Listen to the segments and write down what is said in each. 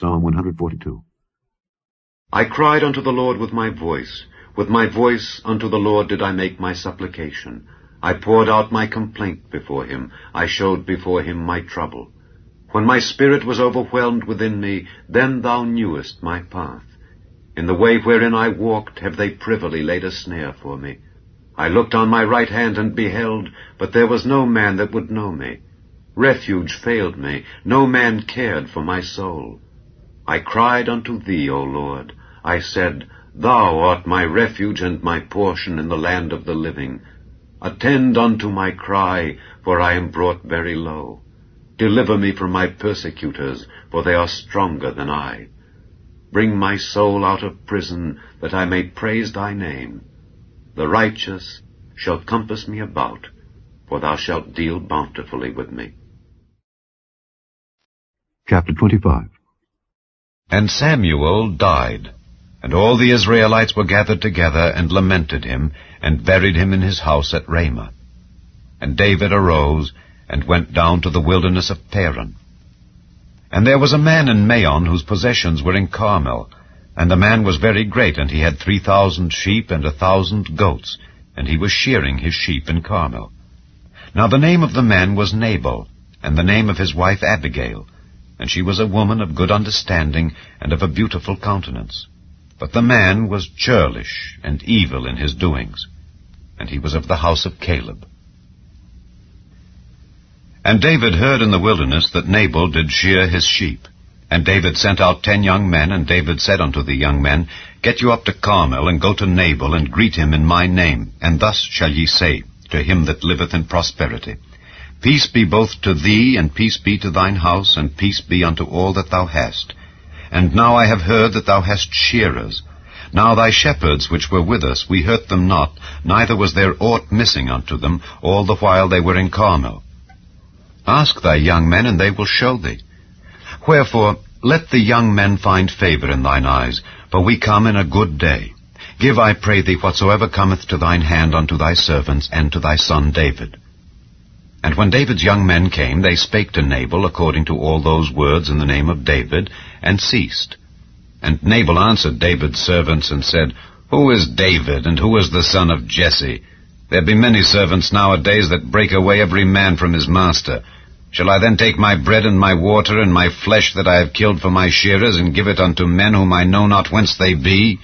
Psalm 142. I cried unto the Lord with my voice unto the Lord did I make my supplication. I poured out my complaint before him, I showed before him my trouble. When my spirit was overwhelmed within me, then thou knewest my path. In the way wherein I walked have they privily laid a snare for me. I looked on my right hand and beheld, but there was no man that would know me. Refuge failed me, no man cared for my soul. I cried unto thee, O Lord. I said, Thou art my refuge and my portion in the land of the living. Attend unto my cry, for I am brought very low. Deliver me from my persecutors, for they are stronger than I. Bring my soul out of prison, that I may praise thy name. The righteous shall compass me about, for thou shalt deal bountifully with me. Chapter 25. And Samuel died, and all the Israelites were gathered together, and lamented him, and buried him in his house at Ramah. And David arose, and went down to the wilderness of Paran. And there was a man in Maon, whose possessions were in Carmel, and the man was very great, and he had 3,000 sheep and 1,000 goats, and he was shearing his sheep in Carmel. Now the name of the man was Nabal, and the name of his wife Abigail, and she was a woman of good understanding, and of a beautiful countenance. But the man was churlish and evil in his doings, and he was of the house of Caleb. And David heard in the wilderness that Nabal did shear his sheep. And David sent out 10 young men, and David said unto the young men, Get you up to Carmel, and go to Nabal, and greet him in my name, and thus shall ye say to him that liveth in prosperity, Peace be both to thee, and peace be to thine house, and peace be unto all that thou hast. And now I have heard that thou hast shearers. Now thy shepherds which were with us, we hurt them not, neither was there aught missing unto them, all the while they were in Carmel. Ask thy young men, and they will show thee. Wherefore, let the young men find favor in thine eyes, for we come in a good day. Give, I pray thee, whatsoever cometh to thine hand unto thy servants, and to thy son David. And when David's young men came, they spake to Nabal according to all those words in the name of David, and ceased. And Nabal answered David's servants, and said, Who is David, and who is the son of Jesse? There be many servants nowadays that break away every man from his master. Shall I then take my bread and my water and my flesh that I have killed for my shearers, and give it unto men whom I know not whence they be?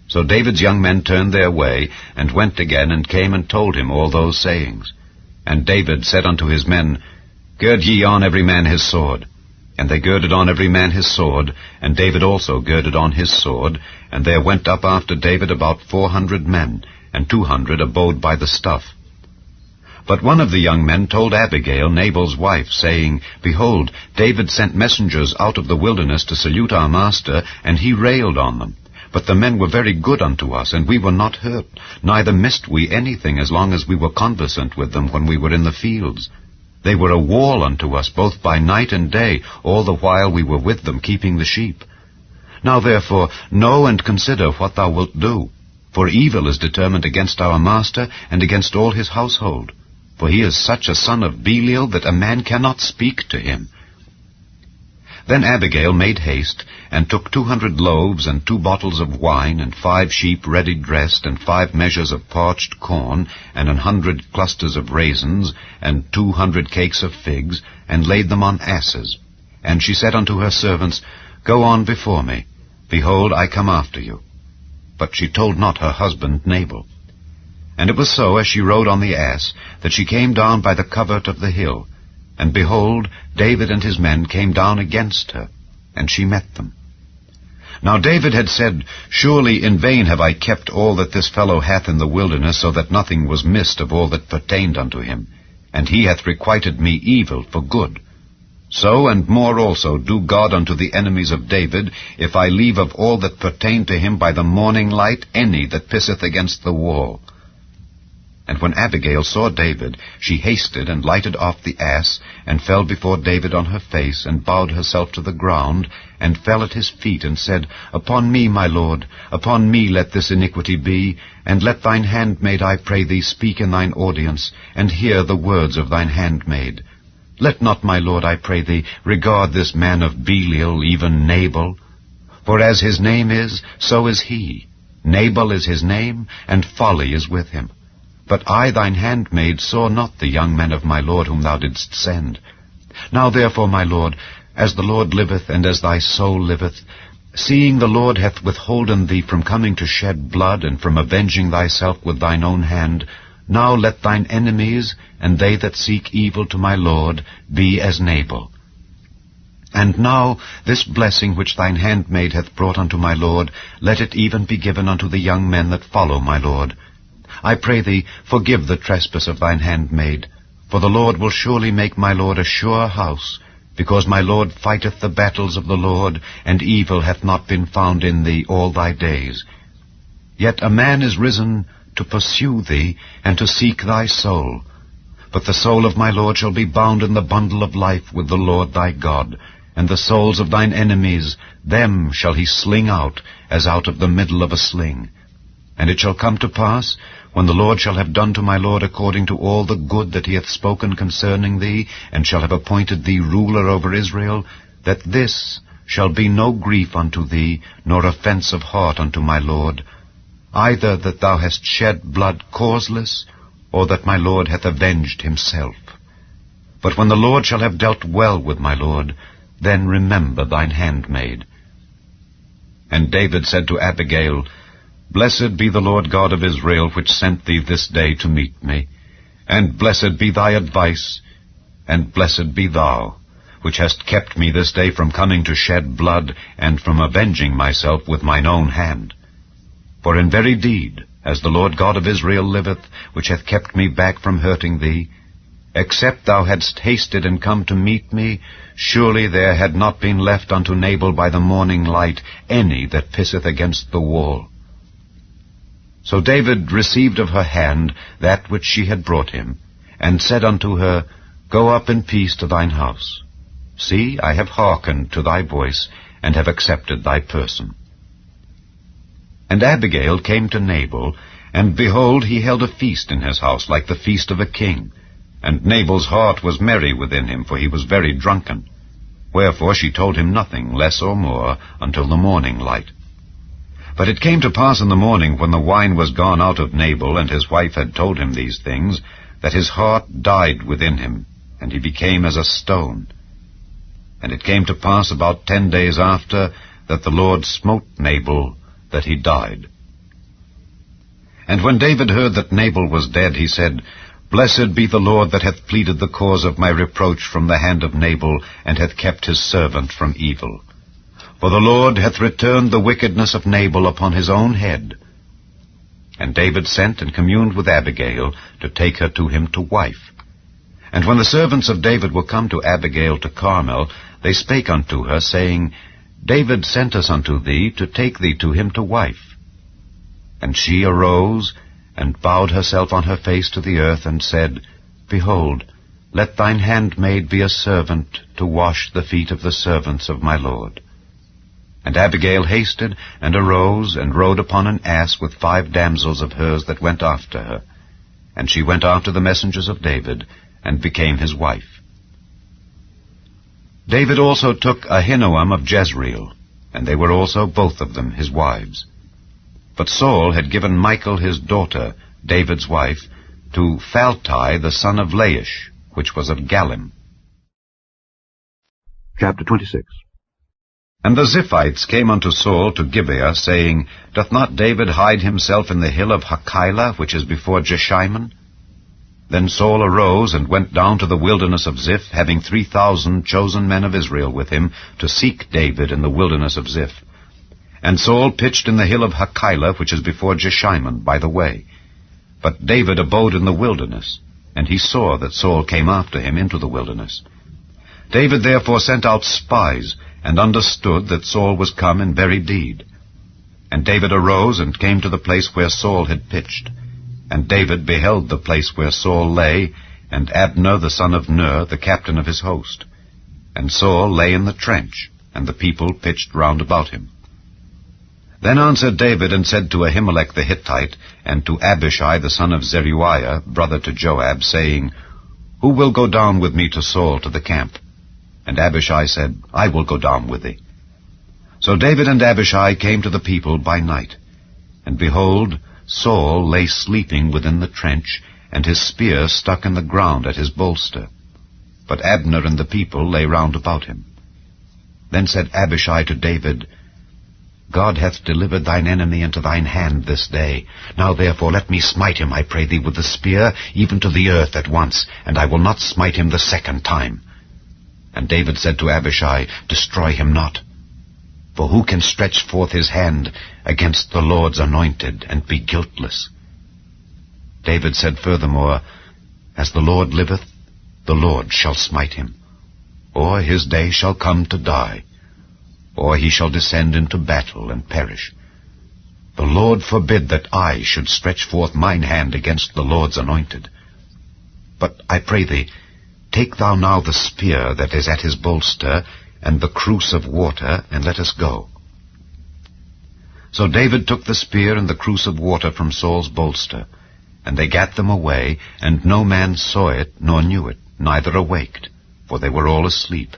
So David's young men turned their way, and went again, and came and told him all those sayings. And David said unto his men, Gird ye on every man his sword. And they girded on every man his sword, and David also girded on his sword, and there went up after David about 400 men, and 200 abode by the stuff. But one of the young men told Abigail, Nabal's wife, saying, Behold, David sent messengers out of the wilderness to salute our master, and he railed on them. But the men were very good unto us, and we were not hurt, neither missed we anything as long as we were conversant with them when we were in the fields. They were a wall unto us both by night and day, all the while we were with them keeping the sheep. Now therefore know and consider what thou wilt do, for evil is determined against our master and against all his household. For he is such a son of Belial that a man cannot speak to him. Then Abigail made haste, and took 200 loaves, and 2 bottles of wine, and 5 sheep ready dressed, and 5 measures of parched corn, and 100 clusters of raisins, and 200 cakes of figs, and laid them on asses. And she said unto her servants, Go on before me. Behold, I come after you. But she told not her husband Nabal. And it was so, as she rode on the ass, that she came down by the covert of the hill. And behold, David and his men came down against her, and she met them. Now David had said, Surely in vain have I kept all that this fellow hath in the wilderness, so that nothing was missed of all that pertained unto him. And he hath requited me evil for good. So and more also do God unto the enemies of David, if I leave of all that pertain to him by the morning light any that pisseth against the wall. And when Abigail saw David, she hasted and lighted off the ass, and fell before David on her face, and bowed herself to the ground, and fell at his feet, and said, Upon me, my lord, upon me let this iniquity be, and let thine handmaid, I pray thee, speak in thine audience, and hear the words of thine handmaid. Let not my lord, I pray thee, regard this man of Belial, even Nabal. For as his name is, so is he. Nabal is his name, and folly is with him. But I, thine handmaid, saw not the young men of my lord whom thou didst send. Now therefore, my lord, as the Lord liveth, and as thy soul liveth, seeing the Lord hath withholden thee from coming to shed blood, and from avenging thyself with thine own hand, now let thine enemies, and they that seek evil to my lord, be as Nabal. And now this blessing which thine handmaid hath brought unto my lord, let it even be given unto the young men that follow my lord. I pray thee, forgive the trespass of thine handmaid, for the Lord will surely make my lord a sure house, because my lord fighteth the battles of the Lord, and evil hath not been found in thee all thy days. Yet a man is risen to pursue thee, and to seek thy soul. But the soul of my lord shall be bound in the bundle of life with the Lord thy God, and the souls of thine enemies, them shall he sling out, as out of the middle of a sling. And it shall come to pass, when the Lord shall have done to my lord according to all the good that he hath spoken concerning thee, and shall have appointed thee ruler over Israel, that this shall be no grief unto thee, nor offense of heart unto my lord, either that thou hast shed blood causeless, or that my lord hath avenged himself. But when the Lord shall have dealt well with my lord, then remember thine handmaid. And David said to Abigail, Blessed be the Lord God of Israel, which sent thee this day to meet me. And blessed be thy advice, and blessed be thou, which hast kept me this day from coming to shed blood, and from avenging myself with mine own hand. For in very deed, as the Lord God of Israel liveth, which hath kept me back from hurting thee, except thou hadst hasted and come to meet me, surely there had not been left unto Nabal by the morning light any that pisseth against the wall. So David received of her hand that which she had brought him, and said unto her, Go up in peace to thine house. See, I have hearkened to thy voice, and have accepted thy person. And Abigail came to Nabal, and behold, he held a feast in his house, like the feast of a king. And Nabal's heart was merry within him, for he was very drunken. Wherefore she told him nothing, less or more, until the morning light. But it came to pass in the morning, when the wine was gone out of Nabal, and his wife had told him these things, that his heart died within him, and he became as a stone. And it came to pass about 10 days after, that the Lord smote Nabal, that he died. And when David heard that Nabal was dead, he said, Blessed be the Lord that hath pleaded the cause of my reproach from the hand of Nabal, and hath kept his servant from evil. For the Lord hath returned the wickedness of Nabal upon his own head. And David sent and communed with Abigail, to take her to him to wife. And when the servants of David were come to Abigail to Carmel, they spake unto her, saying, David sent us unto thee, to take thee to him to wife. And she arose, and bowed herself on her face to the earth, and said, Behold, let thine handmaid be a servant, to wash the feet of the servants of my lord. And Abigail hasted, and arose, and rode upon an ass with 5 damsels of hers that went after her. And she went after the messengers of David, and became his wife. David also took Ahinoam of Jezreel, and they were also both of them his wives. But Saul had given Michal his daughter, David's wife, to Phalti the son of Laish, which was of Galim. Chapter 26. And the Ziphites came unto Saul to Gibeah, saying, Doth not David hide himself in the hill of Hachilah, which is before Jeshimon? Then Saul arose and went down to the wilderness of Ziph, having 3,000 chosen men of Israel with him, to seek David in the wilderness of Ziph. And Saul pitched in the hill of Hachilah, which is before Jeshimon, by the way. But David abode in the wilderness, and he saw that Saul came after him into the wilderness. David therefore sent out spies, and understood that Saul was come in very deed. And David arose and came to the place where Saul had pitched. And David beheld the place where Saul lay, and Abner the son of Ner, the captain of his host. And Saul lay in the trench, and the people pitched round about him. Then answered David and said to Ahimelech the Hittite, and to Abishai the son of Zeruiah, brother to Joab, saying, Who will go down with me to Saul to the camp? And Abishai said, I will go down with thee. So David and Abishai came to the people by night. And behold, Saul lay sleeping within the trench, and his spear stuck in the ground at his bolster. But Abner and the people lay round about him. Then said Abishai to David, God hath delivered thine enemy into thine hand this day. Now therefore let me smite him, I pray thee, with the spear, even to the earth at once, and I will not smite him the second time. And David said to Abishai, Destroy him not. For who can stretch forth his hand against the Lord's anointed, and be guiltless? David said furthermore, As the Lord liveth, the Lord shall smite him. Or his day shall come to die, or he shall descend into battle and perish. The Lord forbid that I should stretch forth mine hand against the Lord's anointed. But I pray thee, take thou now the spear that is at his bolster, and the cruse of water, and let us go. So David took the spear and the cruse of water from Saul's bolster, and they gat them away, and no man saw it, nor knew it, neither awaked, for they were all asleep,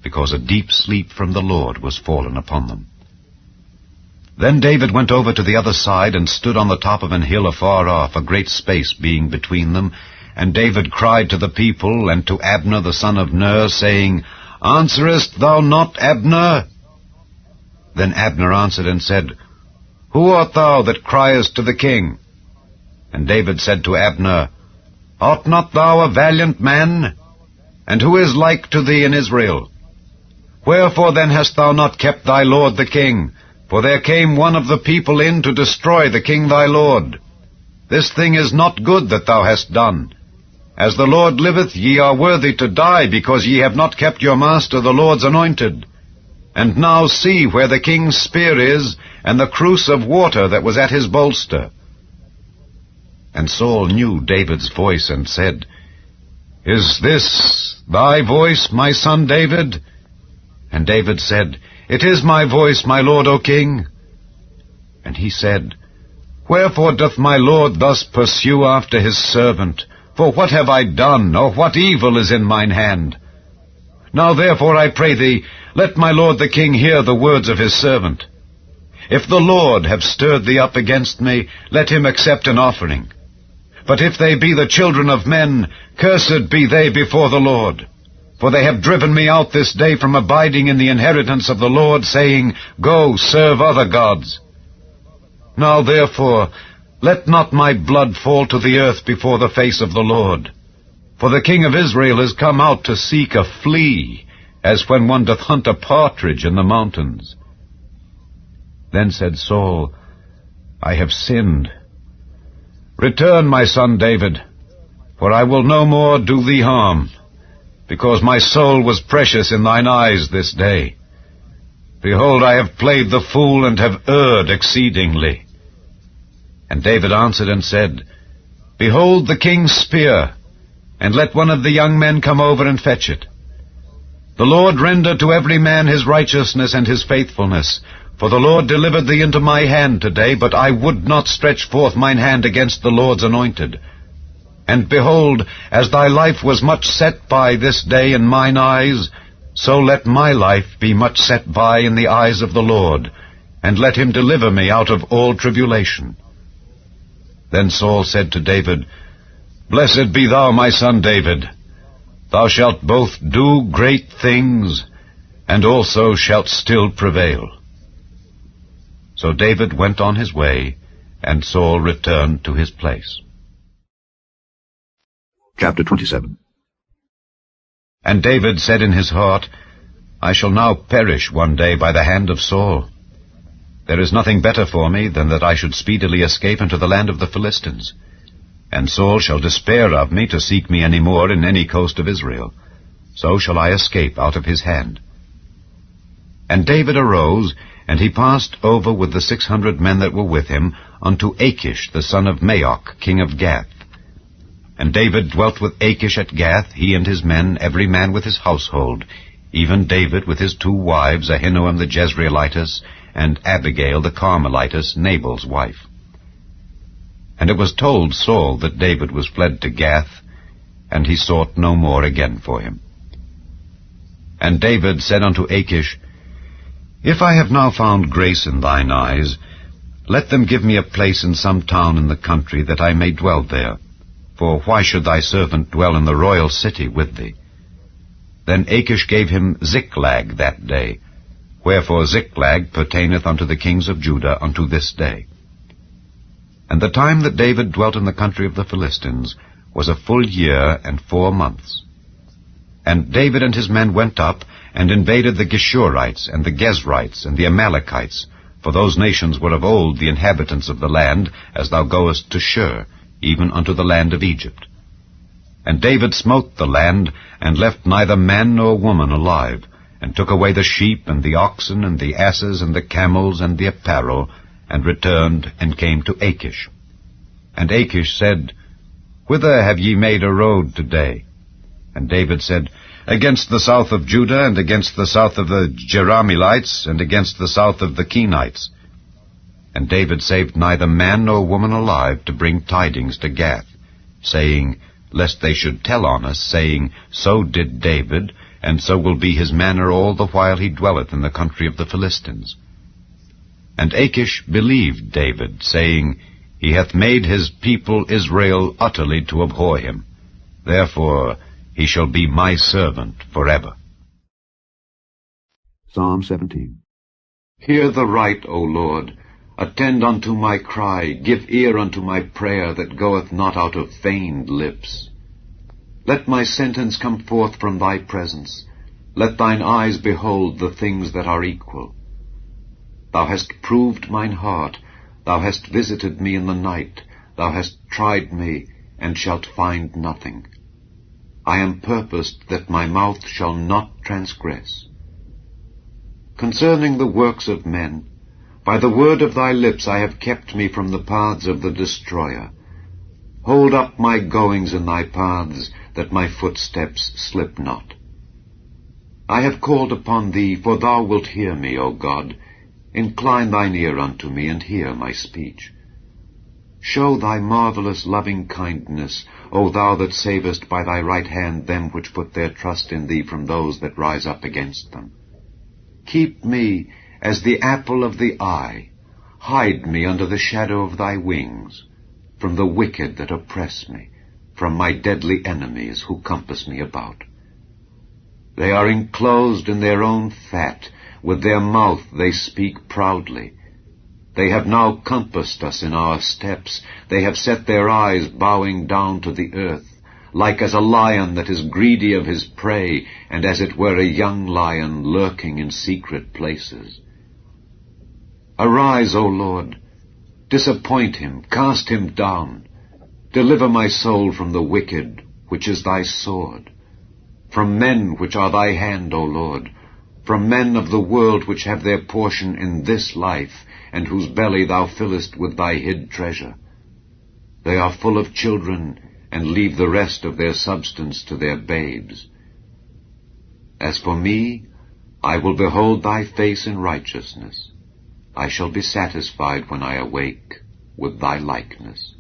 because a deep sleep from the Lord was fallen upon them. Then David went over to the other side, and stood on the top of an hill afar off, a great space being between them. And David cried to the people, and to Abner the son of Ner, saying, Answerest thou not, Abner? Then Abner answered and said, Who art thou that criest to the king? And David said to Abner, Art not thou a valiant man? And who is like to thee in Israel? Wherefore then hast thou not kept thy lord the king? For there came one of the people in to destroy the king thy lord. This thing is not good that thou hast done. As the Lord liveth, ye are worthy to die, because ye have not kept your master the Lord's anointed. And now see where the king's spear is, and the cruse of water that was at his bolster. And Saul knew David's voice, and said, Is this thy voice, my son David? And David said, It is my voice, my lord, O king. And he said, Wherefore doth my lord thus pursue after his servant? For what have I done, or what evil is in mine hand? Now therefore I pray thee, let my lord the king hear the words of his servant. If the Lord have stirred thee up against me, let him accept an offering. But if they be the children of men, cursed be they before the Lord. For they have driven me out this day from abiding in the inheritance of the Lord, saying, Go, serve other gods. Now therefore, let not my blood fall to the earth before the face of the Lord. For the king of Israel is come out to seek a flea, as when one doth hunt a partridge in the mountains. Then said Saul, I have sinned. Return, my son David, for I will no more do thee harm, because my soul was precious in thine eyes this day. Behold, I have played the fool, and have erred exceedingly. And David answered and said, Behold the king's spear, and let one of the young men come over and fetch it. The Lord render to every man his righteousness and his faithfulness, for the Lord delivered thee into my hand today, but I would not stretch forth mine hand against the Lord's anointed. And behold, as thy life was much set by this day in mine eyes, so let my life be much set by in the eyes of the Lord, and let him deliver me out of all tribulation. Then Saul said to David, Blessed be thou, my son David. Thou shalt both do great things, and also shalt still prevail. So David went on his way, and Saul returned to his place. Chapter 27. And David said in his heart, I shall now perish one day by the hand of Saul. There is nothing better for me than that I should speedily escape into the land of the Philistines. And Saul shall despair of me to seek me any more in any coast of Israel. So shall I escape out of his hand. And David arose, and he passed over with the 600 men that were with him unto Achish the son of Maoch, king of Gath. And David dwelt with Achish at Gath, he and his men, every man with his household, even David with his 2 wives, Ahinoam the Jezreelitess, and Abigail the Carmelitess, Nabal's wife. And it was told Saul that David was fled to Gath, and he sought no more again for him. And David said unto Achish, If I have now found grace in thine eyes, let them give me a place in some town in the country, that I may dwell there. For why should thy servant dwell in the royal city with thee? Then Achish gave him Ziklag that day, wherefore Ziklag pertaineth unto the kings of Judah unto this day. And the time that David dwelt in the country of the Philistines was a full year and 4 months. And David and his men went up, and invaded the Geshurites, and the Gezrites, and the Amalekites, for those nations were of old the inhabitants of the land, as thou goest to Shur, even unto the land of Egypt. And David smote the land, and left neither man nor woman alive, and took away the sheep, and the oxen, and the asses, and the camels, and the apparel, and returned, and came to Achish. And Achish said, Whither have ye made a road today? And David said, Against the south of Judah, and against the south of the Jerahmeelites, and against the south of the Kenites. And David saved neither man nor woman alive to bring tidings to Gath, saying, Lest they should tell on us, saying, So did David, and so will be his manner all the while he dwelleth in the country of the Philistines. And Achish believed David, saying, He hath made his people Israel utterly to abhor him. Therefore he shall be my servant forever. Psalm 17. Hear the right, O Lord. Attend unto my cry. Give ear unto my prayer that goeth not out of feigned lips. Let my sentence come forth from thy presence. Let thine eyes behold the things that are equal. Thou hast proved mine heart. Thou hast visited me in the night. Thou hast tried me, and shalt find nothing. I am purposed that my mouth shall not transgress. Concerning the works of men, by the word of thy lips I have kept me from the paths of the destroyer. Hold up my goings in thy paths, that my footsteps slip not. I have called upon thee, for thou wilt hear me, O God. Incline thine ear unto me, and hear my speech. Show thy marvelous loving kindness, O thou that savest by thy right hand them which put their trust in thee from those that rise up against them. Keep me as the apple of the eye. Hide me under the shadow of thy wings, from the wicked that oppress me, from my deadly enemies who compass me about. They are enclosed in their own fat, with their mouth they speak proudly. They have now compassed us in our steps. They have set their eyes bowing down to the earth, like as a lion that is greedy of his prey, and as it were a young lion lurking in secret places. Arise, O Lord, disappoint him, cast him down. Deliver my soul from the wicked, which is thy sword, from men which are thy hand, O Lord, from men of the world which have their portion in this life, and whose belly thou fillest with thy hid treasure. They are full of children, and leave the rest of their substance to their babes. As for me, I will behold thy face in righteousness. I shall be satisfied when I awake with thy likeness.